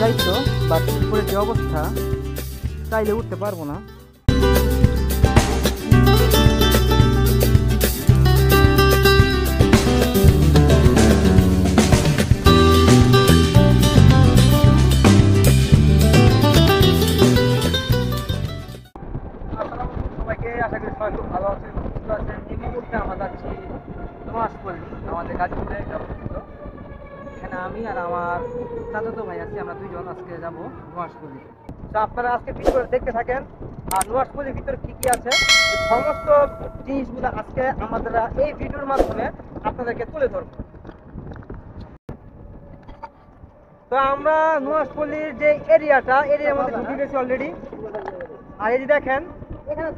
যাইতো, বাট উপরে যে অবস্থা চাইলে উঠতে পারবো না। সবাইকে আশা করি সবাই খুব ভালো আছেন, সুস্থ আছেন। এই মুহূর্তে আমরা যাচ্ছি নোয়াজপল্লী, আমাদের গাজীপুরে অবস্থিত। এখানে আমি আর আমার চাচাতো ভাই আছি, আমরা দুইজন আজকে যাবো নোয়াজপল্লী। তো আপনারা আজকে ভিডিও দেখতে থাকেন, আর নোয়াজপল্লীর ভিতরে কি কি আছে সমস্ত জিনিসগুলো আজকে আমাদের এই ভিডিওর মাধ্যমে আপনাদেরকে তুলে ধরবো। তো আমরা নোয়াজপল্লীর যে এরিয়ার মধ্যে ঢুকে গেছি অলরেডি। আর এই যে দেখেন এখানে